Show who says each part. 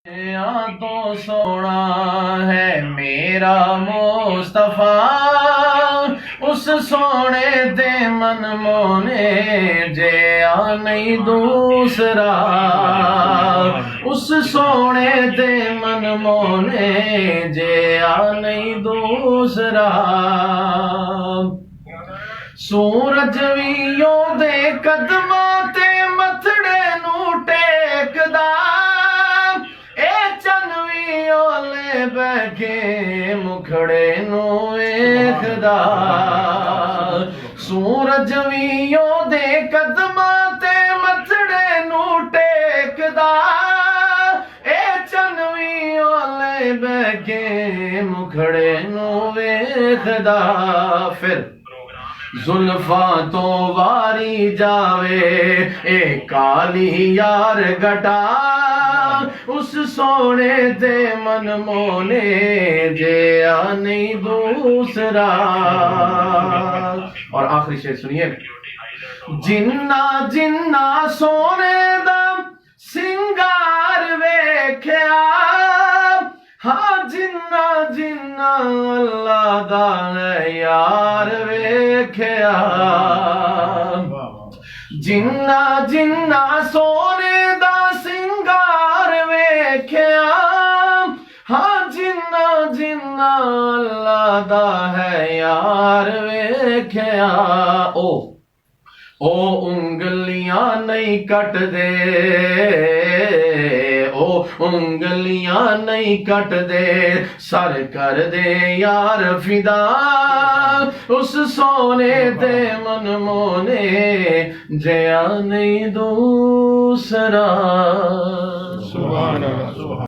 Speaker 1: या तो सोना है मेरा मुस्तफा, उस सोने दे मन मोने जे आ नहीं दूसरा, उस सोने दे मन मोने जे आ नहीं दूसरा। सूरज भी ओदे कदमां ते मथड़े नू टेकदा, ओले बैठे मुखड़े नू वेखदा। सूरज भी ओदे कदमां ते मथड़े नू टेकदा, चन भी ओले बैठे मुखड़े नू वेखदा। फिर जुल्फा तो वारी जावे ए काली यार गटा, उस सोने दे मन मोने जे आ नहीं दूसरा। और आखिरी शेर सुनिए। जिन्ना जिन्ना सोने दा सिंगार वेख्या, हाँ जिन्ना जिन्ना अल्लाह दा यार वेख्या। जिन्ना जिन्ना सोने दा सिंगार वेख्या, हाँ जिन्ना जिन्ना अल्लाह दा है यार वेख्या। ओ उंगलियां नहीं कट दे, ओ उंगलियां नहीं कट दे, सर कर दे यार फिदा, उस सोने दे मन मोने जया नहीं दूसरा। सुभान अल्लाह।